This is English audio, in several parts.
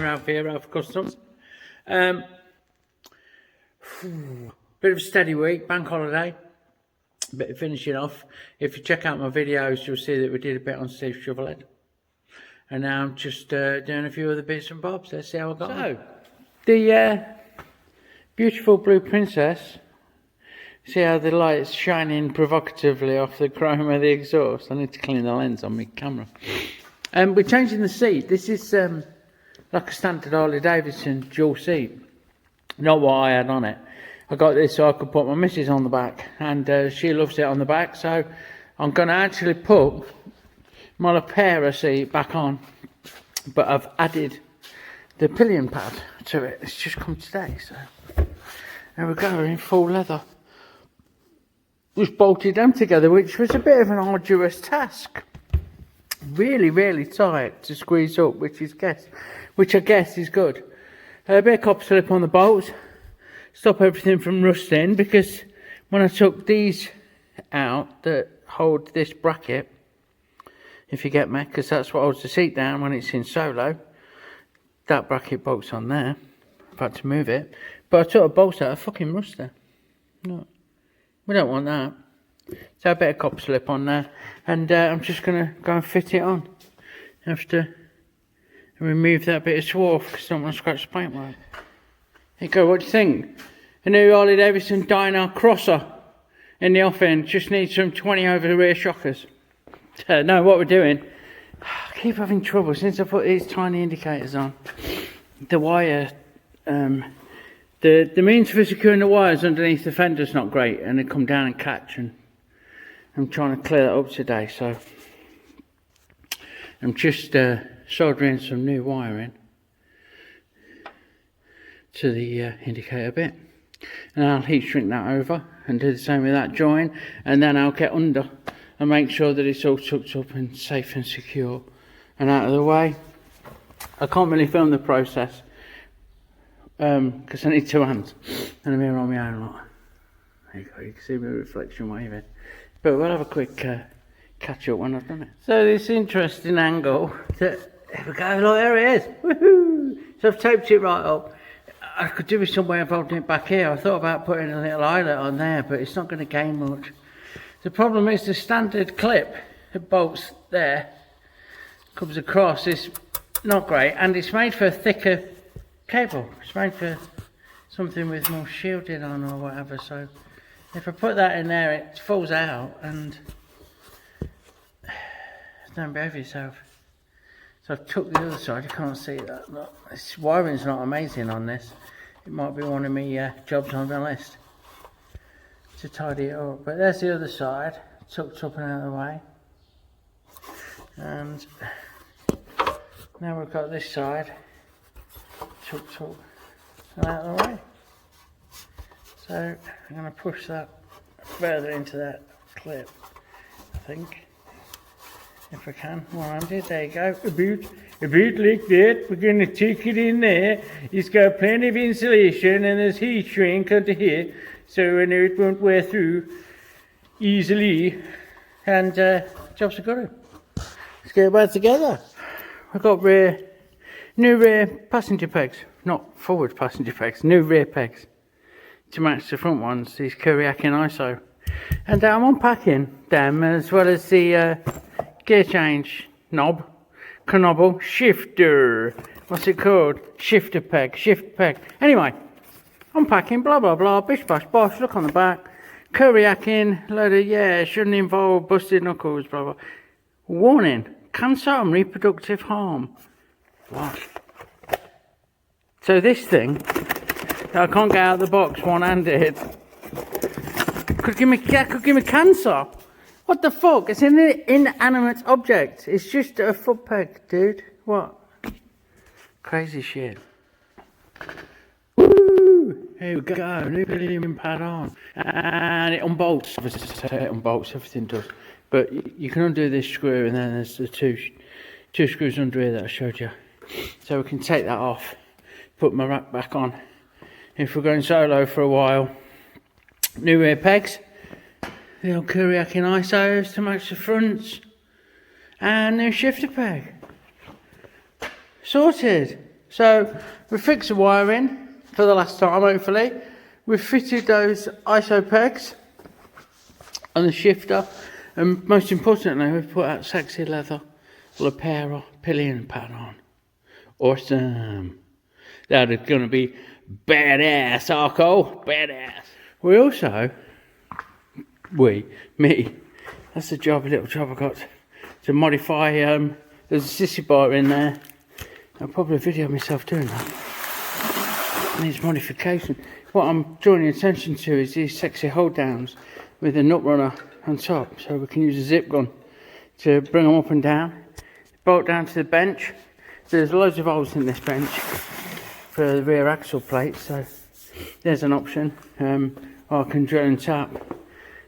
Ralfy, Ralph Customs. Bit of a steady week, bank holiday. Bit of finishing off. If you check out my videos, you'll see that we did a bit on Steve Shovelhead. And now I'm just doing a few other bits and bobs. Let's see how I got on. The beautiful blue princess. See how the light's shining provocatively off the chrome of the exhaust. I need to clean the lens on my camera. We're changing the seat. This is like a standard Harley-Davidson dual seat. Not what I had on it. I got this so I could put my missus on the back. And she loves it on the back. So I'm going to actually put my Lapera seat back on. But I've added the pillion pad to it. It's just come today. So there we go, in full leather. Just bolted them together, which was a bit of an arduous task. Really, really tight to squeeze up, which I guess is good. A bit of copper slip on the bolts, stop everything from rusting, because when I took these out that hold this bracket, if you get me, because that's what holds the seat down when it's in solo, that bracket bolts on there. I've had to move it, but I took a bolt out of fucking ruster. No. We don't want that. So a bit of copper slip on there. And I'm just going to go and fit it on. I have to remove that bit of swarf because I don't want to scratch the paintwork. Here you go, what do you think? A new Harley-Davidson Dyno Crosser in the offing. Just needs some 20 over the rear shockers. No, what we're doing, I keep having trouble since I put these tiny indicators on. The wire, the means for securing the wires underneath the fender's not great, and they come down and catch, and I'm trying to clear that up today, so I'm just soldering some new wiring to the indicator bit, and I'll heat shrink that over and do the same with that join, and then I'll get under and make sure that it's all tucked up and safe and secure and out of the way. I can't really film the process because I need two hands and I'm here on my own lot. There you go, you can see my reflection waving. But we'll have a quick catch up when I've done it. So this interesting angle, here we go, look, there it is. Woohoo! So I've taped it right up. I could do with some way of holding it back here. I thought about putting a little eyelet on there, but it's not going to gain much. The problem is the standard clip that bolts there, comes across, is not great, and it's made for a thicker cable. It's made for something with more shielding on or whatever, so if I put that in there it falls out and don't behave yourself. So I've took the other side, you can't see that. Look, this wiring's not amazing on this. It might be one of my jobs on the list to tidy it up, but there's the other side, tucked up and out of the way. And now we've got this side tucked up and out of the way. So I'm going to push that further into that clip, I think, if I can, one-handed. There you go, a bit like that. We're going to take it in there. It's got plenty of insulation and there's heat shrink under here, so I know it won't wear through easily, and jobs are good. Let's get it back together. I've got new rear passenger pegs, not forward passenger pegs, new rear pegs to match the front ones, these Kuriakin ISO. And I'm unpacking them as well as the gear change knob, knobble, shifter, what's it called? Shifter peg, shift peg. Anyway, unpacking, blah blah blah, bish bash bosh, look on the back, Kuriakin, load of, shouldn't involve busted knuckles, blah blah. Warning, cancer and reproductive harm. What? So this thing, I can't get out of the box one-handed, could give me cancer. What the fuck? It's an inanimate object. It's just a foot peg, dude. What? Crazy shit. Woo! Here we go. New pillion pad on. And it unbolts. Obviously, it unbolts. Everything does. But you can undo this screw, and then there's the two screws under here that I showed you. So we can take that off. Put my rack back on. If we're going solo for a while. New rear pegs. The old Kuriakin ISOs to match the fronts. And new shifter peg. Sorted. So we fixed the wiring for the last time, hopefully. We've fitted those ISO pegs on the shifter, and most importantly, we've put that sexy leather lapel pillion pad on. Awesome. That is going to be badass, Arco. Badass. We also, me, that's a little job I got to modify. There's a sissy bar in there. I'll probably video myself doing that. Needs modification. What I'm drawing your attention to is these sexy hold downs with a nut runner on top, so we can use a zip gun to bring them up and down. Bolt down to the bench. There's loads of holes in this bench for the rear axle plate, so there's an option. Or I can drill and tap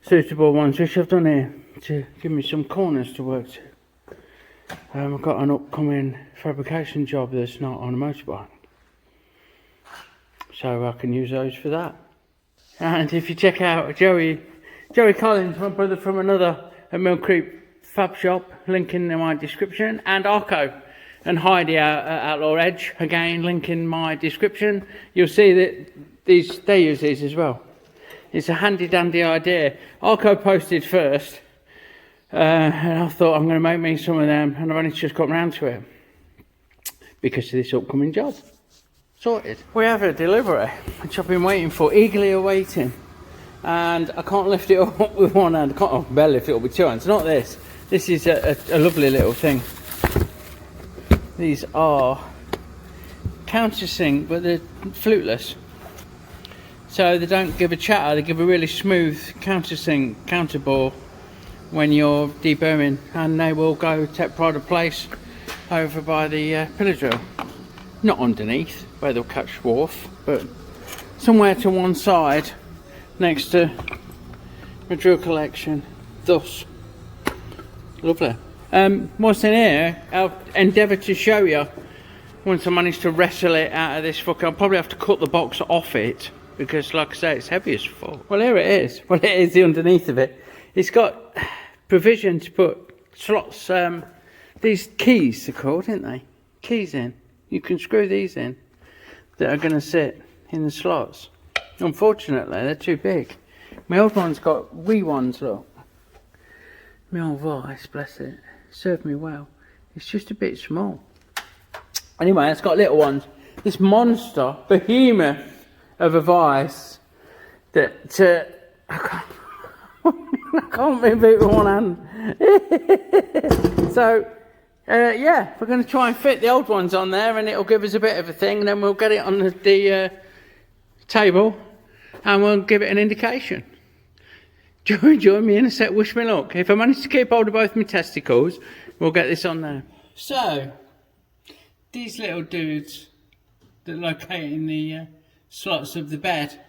suitable ones, which I've done here to give me some corners to work to. I've got an upcoming fabrication job that's not on a motorbike, so I can use those for that. And if you check out Joey Collins, my brother from another Mill Creek fab shop, link in my description, and Arco and Heidi out at Outlaw Edge, again link in my description. You'll see that they use these as well. It's a handy dandy idea. Arco posted first, and I thought I'm going to make me some of them, and I've only just got round to it because of this upcoming job. Sorted. We have a delivery which I've been waiting for, eagerly awaiting, and I can't lift it up with one hand. I can't barely lift it up with two hands. Not this. This is a lovely little thing. These are countersink, but they're fluteless, so they don't give a chatter. They give a really smooth countersink, counterbore when you're deburring, and they will go take pride of place over by the pillar drill. Not underneath where they'll catch swarf, but somewhere to one side next to my drill collection. Thus, lovely. What's in here, I'll endeavour to show you once I manage to wrestle it out of this fucker. I'll probably have to cut the box off it because, like I say, it's heavy as fuck. Well, here it is. Well, it is the underneath of it. It's got provision to put slots, these keys are called, aren't they? Keys in. You can screw these in that are going to sit in the slots. Unfortunately, they're too big. My old one's got wee ones, look. My old Vice, bless it, served me well. It's just a bit small. Anyway, it's got little ones. This monster, behemoth of a Vice that I can't move it with one hand. So, yeah, we're going to try and fit the old ones on there, and it'll give us a bit of a thing, and then we'll get it on the table, and we'll give it an indication. Join me in a sec, wish me luck. If I manage to keep hold of both my testicles, we'll get this on there. So, these little dudes that locate in the slots of the bed,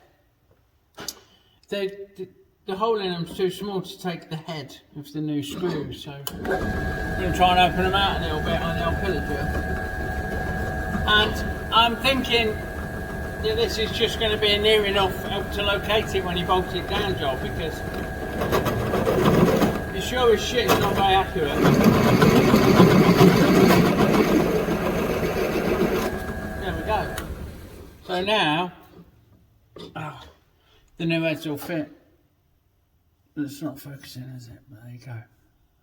the hole in them's too small to take the head of the new screws, so I'm going to try and open them out a little bit on the old pillar drill. And I'm thinking that this is just going to be a near enough help to locate it when you bolt it down job, because it sure as shit is not very accurate. There we go. So now, the new heads will fit. It's not focusing, is it? But there you go.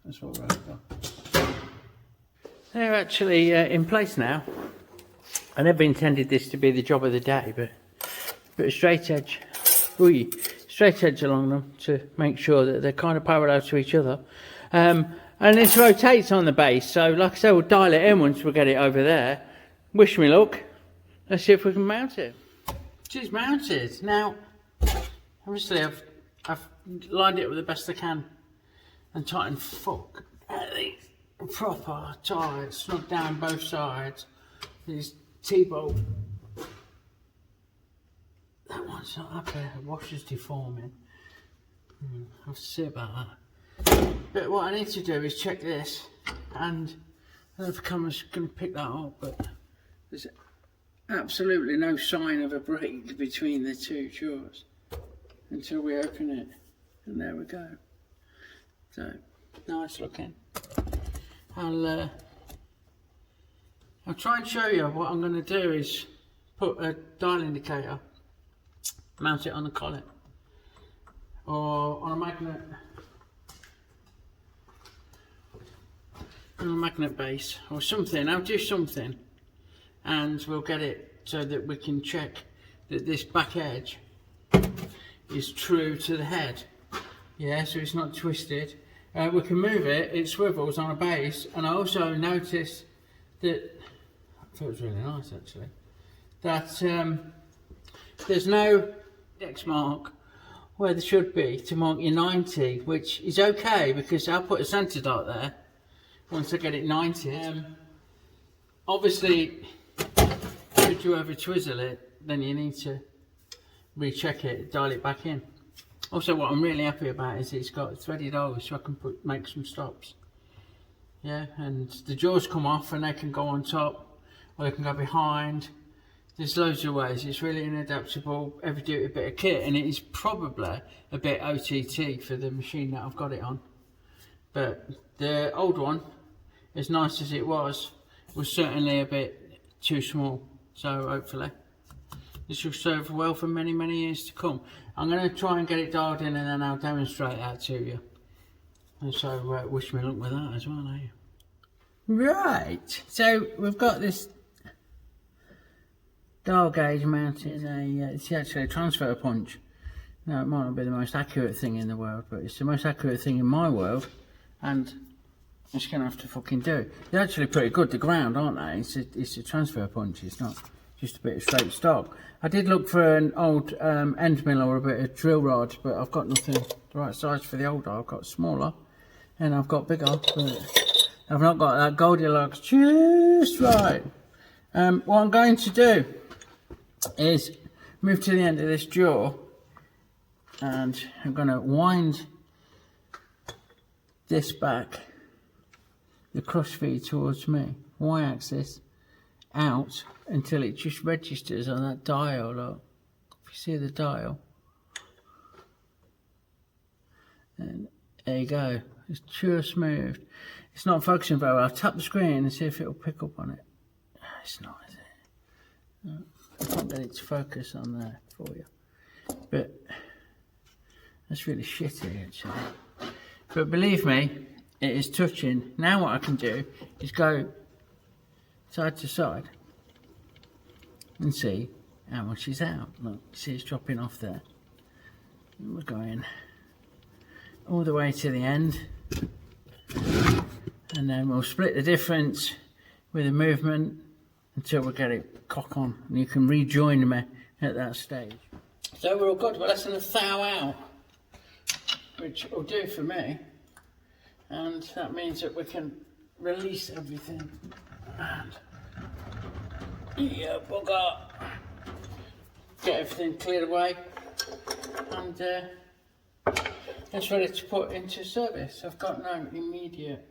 That's what we're over. They're actually in place now. I never intended this to be the job of the day, but put a straight edge, straight edge along them to make sure that they're kind of parallel to each other. And this rotates on the base, so like I said, we'll dial it in once we get it over there. Wish me luck. Let's see if we can mount it. She's mounted. Now, obviously I've lined it up the best I can and tightened fuck proper tight, snug down both sides. These T-bolt, that one's not happy, the washer's deforming. I have to see about that. But what I need to do is check this, and I don't know if the camera's going to pick that up, but there's absolutely no sign of a break between the two jaws until we open it, and there we go. So nice looking. I'll I'll try and show you. What I'm going to do is put a dial indicator, mount it on the collet or on a magnet base or something. I'll do something and we'll get it so that we can check that this back edge is true to the head. Yeah, so it's not twisted. We can move it, it swivels on a base, and I also noticed that feels really nice actually, that there's no index mark where there should be to mark your 90, which is okay because I'll put a centre dot there once I get it 90. Obviously, should you ever twizzle it, then you need to recheck it, dial it back in. Also, what I'm really happy about is it's got threaded holes so I can make some stops. Yeah, and the jaws come off and they can go on top or they can go behind. There's loads of ways. It's really an adaptable, heavy duty bit of kit, and it is probably a bit OTT for the machine that I've got it on. But the old one, as nice as it was certainly a bit too small. So hopefully this will serve well for many, many years to come. I'm going to try and get it dialed in and then I'll demonstrate that to you. And so wish me luck with that as well, eh? Right, so we've got this dial gauge mounted in it's actually a transfer punch. Now it might not be the most accurate thing in the world, but it's the most accurate thing in my world, and it's going to have to fucking do. They're actually pretty good to ground, aren't they? It's a transfer punch, it's not just a bit of straight stock. I did look for an old end mill or a bit of drill rod, but I've got nothing the right size for the older. I've got smaller and I've got bigger, but I've not got that Goldilocks just right. What I'm going to do is move to the end of this jaw and I'm going to wind this back, the crush feed towards me, y-axis, out until it just registers on that dial. Look, if you see the dial, and there you go, it's just moved. It's not focusing very well. I'll tap the screen and see if it'll pick up on it. It's not, is it? No, I can't get it to focus on there for you, but that's really shitty actually. But believe me, it is touching. Now what I can do is go side to side and see how much is out. Look, see it's dropping off there. And we're going all the way to the end, and then we'll split the difference with a movement until we get it cock on, and you can rejoin me at that stage. So we're all good. We're less than a thou out, which will do for me, and that means that we can release everything and bugger, get everything cleared away, and it's ready to put into service. I've got no immediate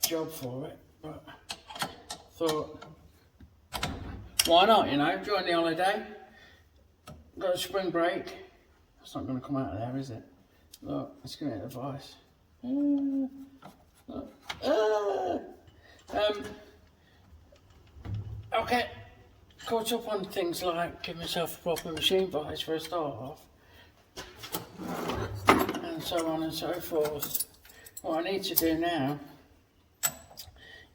job for it, but thought, why not, you know, during the holiday, got a spring break. It's not going to come out of there, is it? Look, it's going to hit the vice. I'll get caught up on things like give myself a proper machine vice for a start off, and so on and so forth. What I need to do now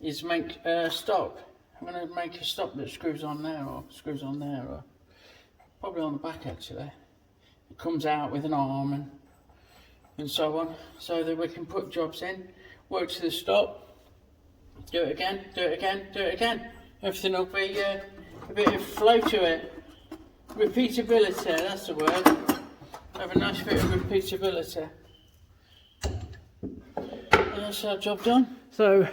is make a stop. I'm going to make a stop that screws on there, or probably on the back actually. It comes out with an arm and so on, so that we can put jobs in, work to the stop, do it again, do it again, do it again. Everything will be a bit of flow to it. Repeatability, that's the word. Have a nice bit of repeatability. And that's our job done. So,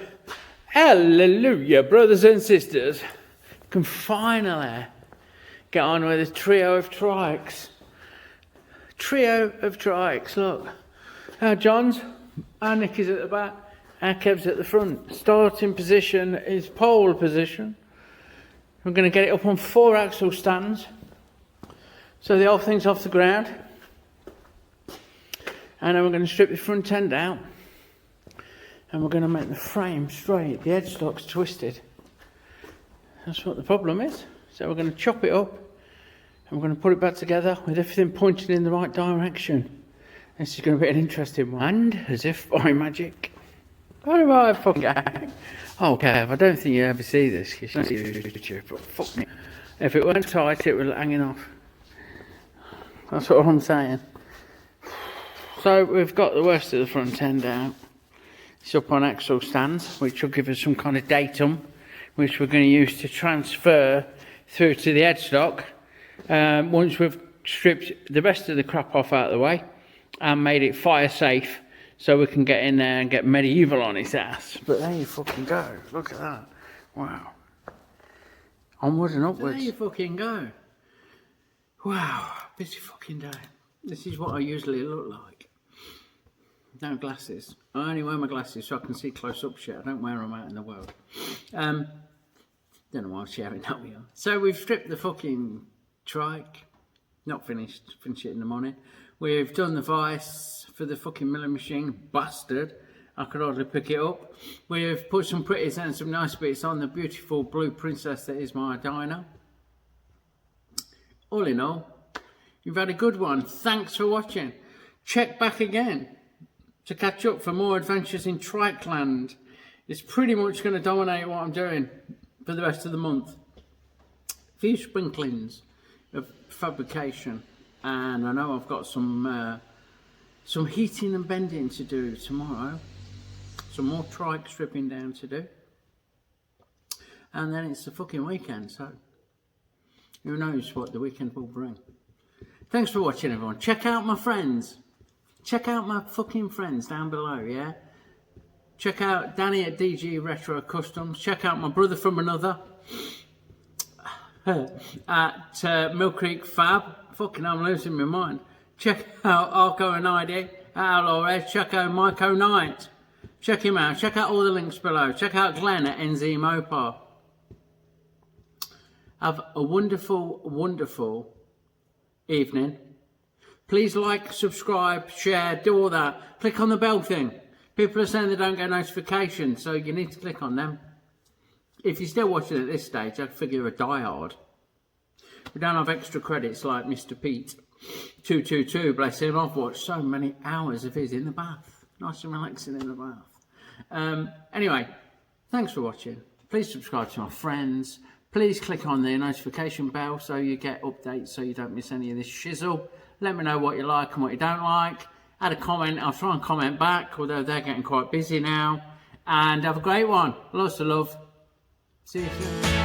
hallelujah, brothers and sisters. Can finally get on with a trio of trikes. Trio of trikes, look. Our John's, our Nicky's at the back, our Kev's at the front. Starting position is pole position. We're going to get it up on 4 axle stands, so the whole thing's off the ground. And then we're going to strip the front end out. and we're going to make the frame straight. The headstock's twisted. That's what the problem is. So we're going to chop it up and we're going to put it back together with everything pointing in the right direction. This is going to be an interesting one. And as if by magic, what am I fucking oh, Kev, I don't think you ever see this. You should see YouTube, but fuck me. If it weren't tight, it would be hanging off. That's what I'm saying. So we've got the worst of the front end out. It's up on axle stands, which will give us some kind of datum, which we're going to use to transfer through to the headstock. Once we've stripped the rest of the crap off out of the way and made it fire safe, so we can get in there and get medieval on its ass. But there you fucking go. Look at that. Wow. Onwards and upwards. There you fucking go. Wow. Busy fucking day. This is what I usually look like. No glasses. I only wear my glasses so I can see close up shit. I don't wear them out in the world. Don't know why I'm sharing that with you. So we've stripped the fucking trike. Not finished. Finish it in the morning. We've done the vice for the fucking milling machine. Bastard. I could hardly pick it up. We've put some pretties and some nice bits on the beautiful blue princess that is my dyno. All in all, you've had a good one. Thanks for watching. Check back again to catch up for more adventures in Trike Land. It's pretty much going to dominate what I'm doing for the rest of the month. A few sprinklings of fabrication, and I know I've got some heating and bending to do tomorrow. Some more trike stripping down to do. And then it's the fucking weekend, so who knows what the weekend will bring. Thanks for watching, everyone. Check out my friends. Check out my fucking friends down below, yeah? Check out Danny at DG Retro Customs. Check out my brother from another at Mill Creek Fab. Fucking I'm losing my mind. Check out Arco and ID at Outlaw. Check out Mike Knight. Check him out. Check out all the links below. Check out Glenn at NZ Mopar. Have a wonderful, wonderful evening. Please like, subscribe, share, do all that. Click on the bell thing. People are saying they don't get notifications, so you need to click on them. If you're still watching at this stage, I'd figure you're a diehard. We don't have extra credits like Mr. Pete 222, bless him. I've watched so many hours of his in the bath. Nice and relaxing in the bath. Anyway, thanks for watching. Please subscribe to my friends. Please click on the notification bell so you get updates so you don't miss any of this shizzle. Let me know what you like and what you don't like. Add a comment. I'll try and comment back, although they're getting quite busy now. And have a great one. Lots of love. See you soon.